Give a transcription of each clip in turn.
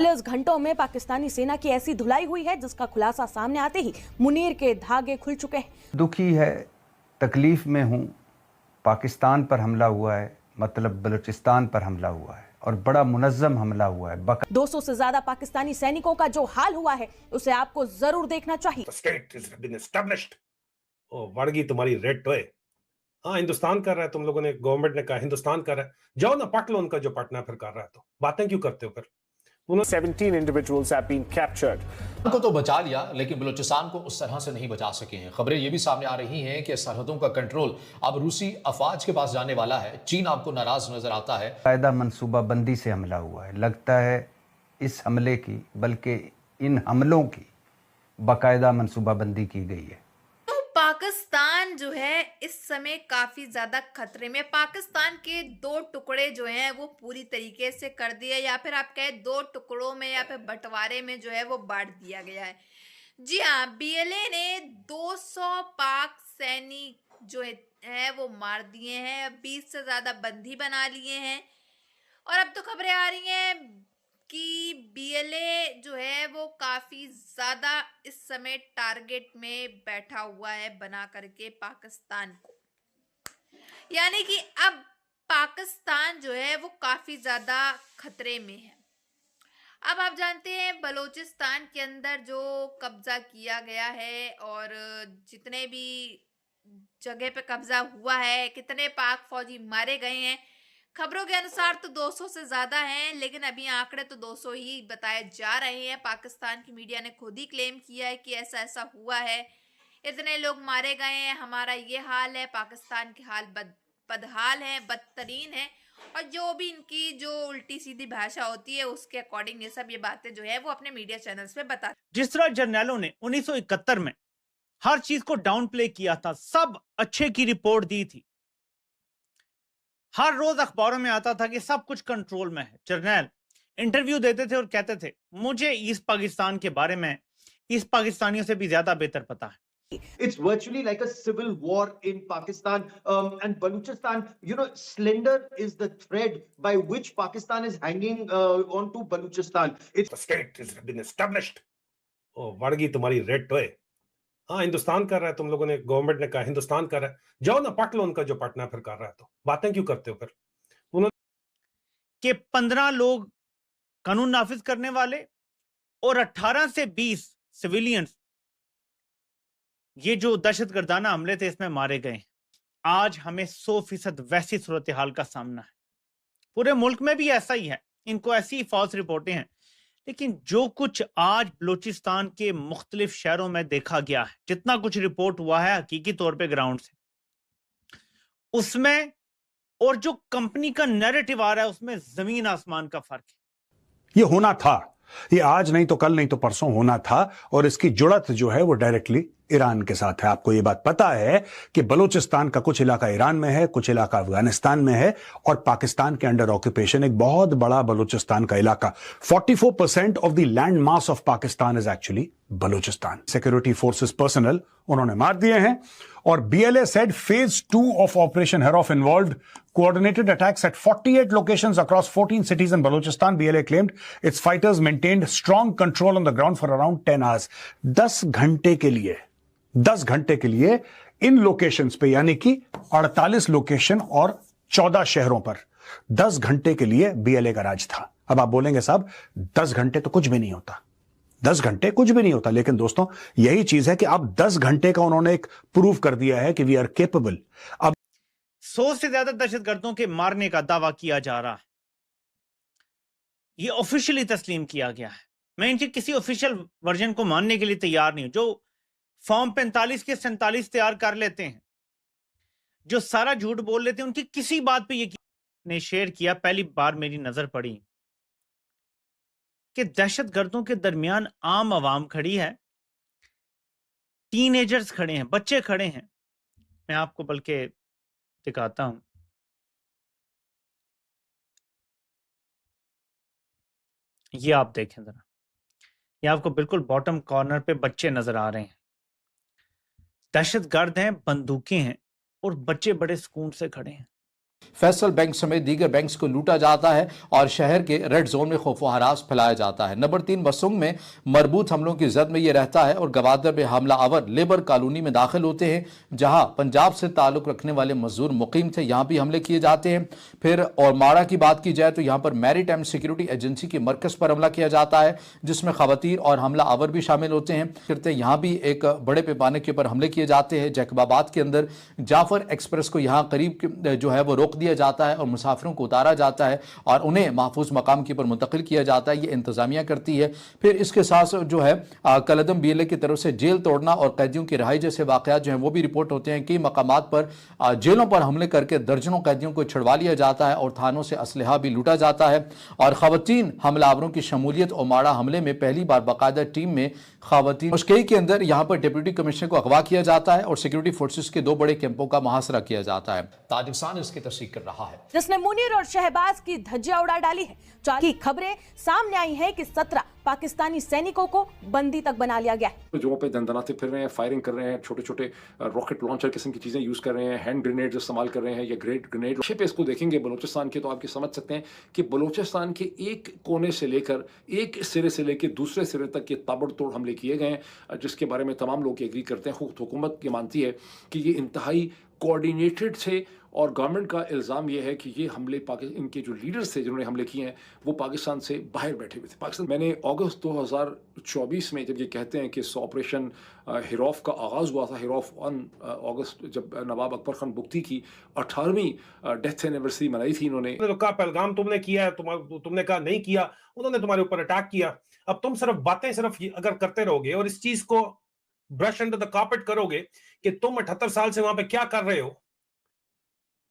40 घंटों में पाकिस्तानी सेना की ऐसी धुलाई हुई है जिसका खुलासा सामने आते ही मुनीर के धागे खुल चुके हैं। दुखी है, तकलीफ में हूं। पाकिस्तान पर हमला हुआ है, मतलब बलूचिस्तान पर हमला हुआ है और बड़ा मुनज़्ज़म हमला हुआ है। 200 से ज्यादा पाकिस्तानी सैनिकों का जो हाल हुआ है उसे आपको जरूर देखना चाहिए। State is been established. ओ बढ़ गई तुम्हारी रेड टॉय। हाँ, हिंदुस्तान कर रहा है, तुम लोगों ने, गवर्नमेंट ने कहा हिंदुस्तान कर रहा है, जाओ ना पट लो उनका जो पटना फिर कर रहा है, तो बातें क्यों करते हो फिर। 17 individuals have been captured. को तो बचा लिया, लेकिन बलूचिस्तान को उस तरह से नहीं बचा सके हैं। खबरें ये भी सामने आ रही हैं कि सरहदों का कंट्रोल अब रूसी अफवाज के पास जाने वाला है। चीन आपको नाराज नजर आता है। बाकायदा मनसूबाबंदी से हमला हुआ है। लगता है इस हमले की, बल्कि इन हमलों की बाकायदा मनसूबाबंदी की गई है। पाकिस्तान जो है इस समय काफी ज्यादा खतरे में। पाकिस्तान के दो टुकड़े जो हैं वो पूरी तरीके से कर दिए, या फिर आप कहें दो टुकड़ों में या फिर बंटवारे में जो है वो बांट दिया गया है। जी हाँ, बीएलए ने 200 पाक सैनिक जो है वो मार दिए हैं, 20 से ज्यादा बंदी बना लिए हैं। और अब तो खबरें आ रही हैं कि बीएलए जो है वो काफी ज्यादा इस समय टारगेट में बैठा हुआ है बना करके पाकिस्तान को, यानी कि अब पाकिस्तान जो है वो काफी ज्यादा खतरे में है। अब आप जानते हैं बलूचिस्तान के अंदर जो कब्जा किया गया है और जितने भी जगह पे कब्जा हुआ है, कितने पाक फौजी मारे गए हैं, खबरों के अनुसार तो 200 से ज्यादा हैं, लेकिन अभी आंकड़े तो 200 ही बताए जा रहे हैं। पाकिस्तान की मीडिया ने खुद ही क्लेम किया है कि ऐसा ऐसा हुआ है, इतने लोग मारे गए हैं, हमारा ये हाल है। पाकिस्तान के हाल बदहाल है, बदतरीन है, और जो भी इनकी जो उल्टी सीधी भाषा होती है उसके अकॉर्डिंग ये सब ये बातें जो है वो अपने मीडिया चैनल्स पे बता। जिस तरह जर्नैलों ने 1971 में हर चीज को डाउन प्ले किया था, सब अच्छे की रिपोर्ट दी थी, हर रोज अखबारों में आता था कि सब कुछ कंट्रोल में है। जर्नैल इंटरव्यू देते थे और कहते थे मुझे ईस्ट पाकिस्तान के बारे में ईस्ट पाकिस्तानियों से भी ज्यादा बेहतर पता है। It's virtually like a civil war in Pakistan, and Balochistan. You know, slender is the thread by which Pakistan is hanging onto Balochistan. It's state is been established. ओ बढ़ गई तुम्हारी रेड टॉय। हाँ, हिंदुस्तान कर रहा है, तुम लोगों ने, गवर्नमेंट ने कहा हिंदुस्तान कर रहा है, जाओ ना पट लो उनका जो पटना फिर कर रहा है, तो बातें क्यों करते हो फिर। कि 15 लोग कानून नाफिज करने वाले और 18 से 20 सिविलियंस, ये जो दहशतगर्दाना हमले थे इसमें मारे गए। आज हमें 100% वैसी सूरत हाल का सामना है। पूरे मुल्क में भी ऐसा ही है, इनको ऐसी फॉल्स रिपोर्टें हैं, लेकिन जो कुछ आज बलूचिस्तान के मुख्तलिफ शहरों में देखा गया है, जितना कुछ रिपोर्ट हुआ है हकीकी तौर पे ग्राउंड से, उसमें और जो कंपनी का नैरेटिव आ रहा है उसमें जमीन आसमान का फर्क है। ये होना था, ये आज नहीं तो कल नहीं तो परसों होना था, और इसकी जुड़त जो है वो डायरेक्टली ईरान के साथ है। आपको ये बात पता है कि बलूचिस्तान का कुछ इलाका ईरान में है, कुछ इलाका अफगानिस्तान में है, और पाकिस्तान के अंडर ऑक्यूपेशन एक बहुत बड़ा बलूचिस्तान का इलाका। 44% of the land mass of Pakistan is actually Balochistan. Security forces personal उन्होंने मार दिए हैं, और BLA said phase 2 of Operation Herof involved coordinated attacks at 48 locations across 14 cities in Balochistan. BLA claimed its fighters maintained strong control on the ground for around 10 hours. 10 घंटे के लिए इन locations पे, यानी कि 48 लोकेशन और 14 शहरों पर 10 घंटे के लिए BLA का राज था। अब आप बोलेंगे साहब 10 घंटे तो कुछ भी नहीं होता, 10 घंटे कुछ भी नहीं होता, लेकिन दोस्तों यही चीज है कि अब 10 घंटे का उन्होंने एक प्रूव कर दिया है कि वी आर केपेबल। अब 100 से ज्यादा दहशतगर्दों के मारने का दावा किया जा रहा है, ये ऑफिशियली तस्लीम किया गया है। मैं इनके किसी ऑफिशियल वर्जन को मानने के लिए तैयार नहीं हूं। जो फॉर्म 45 के 47 तैयार कर लेते हैं, जो सारा झूठ बोल लेते हैं, उनकी किसी बात पे ने शेयर किया। पहली बार मेरी नजर पड़ी कि दहशतगर्दों के दरमियान आम आवाम खड़ी है, टीनेजर्स खड़े हैं, बच्चे खड़े हैं। मैं आपको बल्कि दिखाता हूं, ये आप देखें जरा, ये आपको बिल्कुल बॉटम कॉर्नर पे बच्चे नजर आ रहे हैं। दहशतगर्द हैं, बंदूकें हैं, और बच्चे बड़े सुकून से खड़े हैं। फैसल बैंक समेत दीगर बैंक्स को लूटा जाता है और शहर के रेड जोन में खौफ व हरास फैलाया जाता है। नंबर 3, बसुंग में मरबूत हमलों की जद में यह रहता है और गवादर में हमला आवर लेबर कॉलोनी में दाखिल होते हैं जहां पंजाब से ताल्लुक रखने वाले मजदूर मुकीम थे, यहां भी हमले किए जाते हैं। फिर और माड़ा की बात की जाए तो यहां पर मैरीटाइम सिक्योरिटी एजेंसी के मरकज पर हमला किया जाता है जिसमें खवातीर और हमला आवर भी शामिल होते हैं। करते यहां भी एक बड़े पैमाने के ऊपर हमले किए जाते हैं। जैकबाबाद के अंदर जाफर एक्सप्रेस को यहां करीब जो है वो रोक दिया जाता है और मुसाफिरों को उतारा जाता है और उन्हें महफूज मकाम के ऊपर मुंतकिल किया जाता है, ये इंतजामिया करती है। फिर इसके साथ जो है कलदम BLA की तरफ से जेल तोड़ना और कैदियों की रिहाई जैसे वाकयात जो हैं वो भी रिपोर्ट होते हैं। कई मकामात पर जेलों पर हमले करके दर्जनों कैदियों को छुड़वा लिया जाता है और थानों से असलहा भी लूटा जाता है। और खवातीन हमलावरों की शमूलियत ओमाड़ा हमले में पहली बार बाकायदा टीम में खवातीन मुश्किल के अंदर यहां पर डिप्टी कमिश्नर को अगवा किया जाता है और सिक्योरिटी फोर्सेस के 2 बड़े कैंपों का मुहासरा किया जाता है। ताजिकिस्तान इसकी तस्दीक कर रहा है जिसने मुनीर और शहबाज की धज्जियां उड़ा डाली है। की खबरें सामने आई हैं कि 17 पाकिस्तानी सैनिकों को बंदी तक बना लिया गया है। जो पे दंदनाते फिर रहे हैं, फायरिंग कर रहे हैं, छोटे छोटे रॉकेट लॉन्चर किस्म की चीजें यूज कर रहे हैं, हैंड ग्रेनेड इस्तेमाल कर रहे हैं या ग्रेड ग्रेनेड पे इसको देखेंगे बलूचिस्तान के तो आप समझ सकते हैं कि बलूचिस्तान के एक कोने से लेकर एक सिरे से लेकर दूसरे सिरे तक के ताबड़तोड़ हमले किए गए हैं, जिसके बारे में तमाम लोग एग्री करते हैं। हुकूमत ये मानती है कि ये इंतहाई कोऑर्डिनेटेड थे और गवर्नमेंट का इल्ज़ाम यह है कि ये हमले इनके जो लीडर्स थे जिन्होंने हमले किए हैं वो पाकिस्तान से बाहर बैठे हुए थे। पाकिस्तान मैंने अगस्त 2024 में जब ये कहते हैं कि ऑपरेशन हिरौफ का आगाज़ हुआ था, हिरौफ 1 अगस्त जब नवाब अकबर खान बुगटी की 18वीं डेथ एनिवर्सरी मनाई थी इन्होंने। तो कहा पहलगाम तुमने किया है, तुमने कहा नहीं किया, उन्होंने तुम्हारे ऊपर अटैक किया। अब तुम सिर्फ बातें सिर्फ अगर करते रहोगे और इस चीज को ब्रश अंडर द कार्पेट करोगे कि तुम 78 साल से वहां पे क्या कर रहे हो,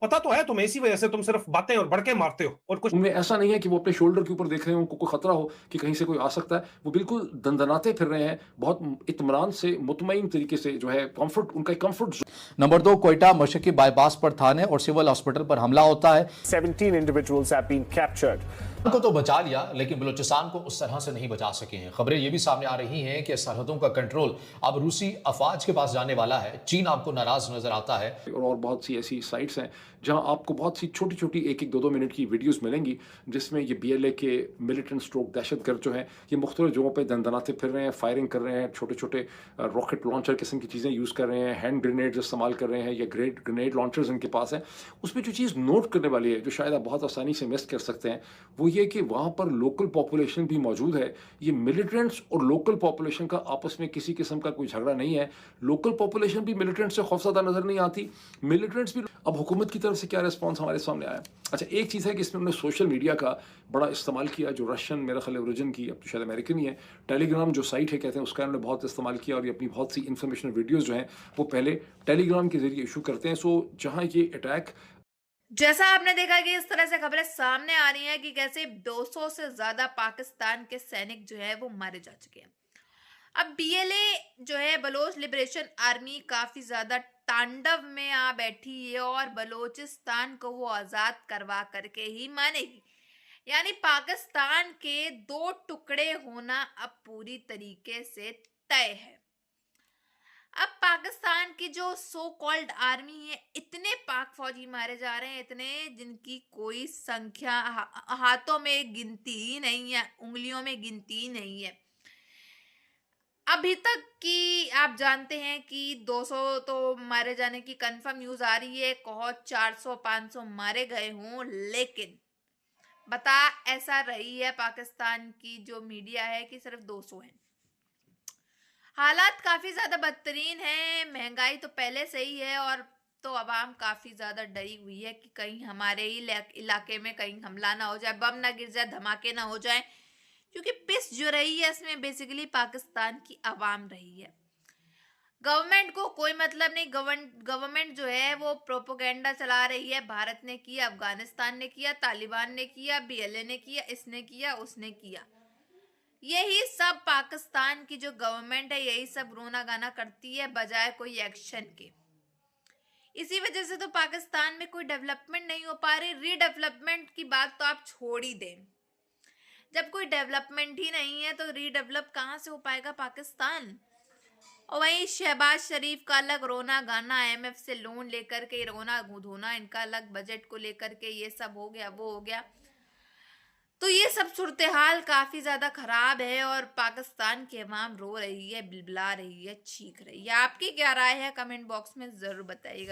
पता तो है तुम्हें, इसी वजह से तुम सिर्फ बातें और बड़के मारते हो और कुछ। उनमें ऐसा नहीं है कि वो अपने शोल्डर के ऊपर देख रहे हैं उनको कोई खतरा हो कि कहीं से कोई आ सकता है, वो बिल्कुल दंदनाते फिर रहे हैं, बहुत इत्मीनान से मुतमईन तरीके से जो है कंफर्ट, उनका कंफर्ट। नंबर 2, कोयटा मशरकी बाईपास पर थाने और सिविल हॉस्पिटल पर हमला होता है। 17 individuals have been captured. उनको तो बचा लिया लेकिन बलूचिस्तान को उस तरह से नहीं बचा सके हैं। खबरें ये भी सामने आ रही हैं कि सरहदों का कंट्रोल अब रूसी अफवाज के पास जाने वाला है। चीन आपको नाराज नजर आता है और बहुत सी ऐसी साइट्स हैं जहां आपको बहुत सी छोटी छोटी 1-2 मिनट की वीडियोस मिलेंगी जिसमें ये BLA के मिलिटेंट स्ट्रोक दहशतगर्द जो हैं ये मुख्तलिफ जगहों पे दंदनाते फिर रहे हैं, फायरिंग कर रहे हैं, छोटे छोटे रॉकेट लॉन्चर किस्म की चीज़ें यूज़ कर रहे हैं, हैंड ग्रेनेड इस्तेमाल कर रहे हैं या ग्रेड ग्रेनेड लॉन्चर्स इनके पास हैं। उसमें जो चीज़ नोट करने वाली है जो शायद आप बहुत आसानी से मिस कर सकते हैं वो ये कि वहाँ पर लोकल पॉपुलेशन भी मौजूद है। ये मिलिटेंट्स और लोकल पॉपुलेशन का आपस में किसी किस्म का कोई झगड़ा नहीं है। लोकल पॉपुलेशन भी मिलिटेंट्स से खौफजदा नजर नहीं आती, मिलिटेंट्स भी। अब हुकूमत की तरफ से क्या रिस्पॉन्स हमारे सामने आया? अच्छा, एक चीज़ है कि इसमें उन्होंने सोशल मीडिया का बड़ा इस्तेमाल किया, जो रशियन मेरा ख्याल ओरिजिन की, अब तो शायद अमेरिकन ही है, टेलीग्राम जो साइट है कहते हैं उसका उन्होंने बहुत इस्तेमाल किया और ये अपनी बहुत सी इंफॉर्मेशनल वीडियोज़ जो हैं वो पहले टेलीग्राम के जरिए इशू करते हैं। सो जहाँ ये अटैक, जैसा आपने देखा कि इस तरह से खबरें सामने आ रही हैं कि कैसे 200 से ज्यादा पाकिस्तान के सैनिक जो है वो मारे जा चुके हैं। अब BLA जो है बलोच लिबरेशन आर्मी काफी ज्यादा तांडव में आ बैठी है और बलोचिस्तान को वो आजाद करवा करके ही मानेगी। यानी पाकिस्तान के 2 टुकड़े होना अब पूरी तरीके से तय है। अब पाकिस्तान की जो सो कॉल्ड आर्मी है, इतने पाक फौजी मारे जा रहे हैं, इतने जिनकी कोई संख्या हाथों में गिनती ही नहीं है, उंगलियों में गिनती ही नहीं है। अभी तक की आप जानते हैं कि 200 तो मारे जाने की कंफर्म न्यूज आ रही है, कहो 400-500 मारे गए हों, लेकिन बता ऐसा रही है पाकिस्तान की जो मीडिया है कि सिर्फ 200 हैं। हालात काफी ज्यादा बदतरीन है, महंगाई तो पहले से ही है और तो आवाम काफी ज्यादा डरी हुई है कि कहीं हमारे ही इलाके में कहीं हमला ना हो जाए, बम ना गिर जाए, धमाके ना हो जाए, क्योंकि पिस जो रही है इसमें बेसिकली पाकिस्तान की आवाम रही है। गवर्नमेंट को कोई मतलब नहीं, गवर्नमेंट जो है वो प्रोपोगेंडा चला रही है। भारत ने किया, अफगानिस्तान ने किया, तालिबान ने किया, BLA ने किया, इसने किया, उसने किया, यही सब पाकिस्तान की जो गवर्नमेंट है यही सब रोना गाना करती है बजाय कोई एक्शन के। इसी वजह से तो पाकिस्तान में कोई डेवलपमेंट नहीं हो पा रही। रीडेवलपमेंट की बात तो आप छोड़ ही दें, जब कोई डेवलपमेंट ही नहीं है तो रीडेवलप कहाँ से हो पाएगा पाकिस्तान? और वहीं शहबाज शरीफ का अलग रोना गाना, IMF से लोन लेकर के रोना धोना, इनका अलग बजट को लेकर के ये सब हो गया, वो हो गया। तो ये सब सूरत हाल काफी ज्यादा खराब है और पाकिस्तान की अवाम रो रही है, बिलबिला रही है, चीख रही है। आपकी क्या राय है कमेंट बॉक्स में जरूर बताइएगा।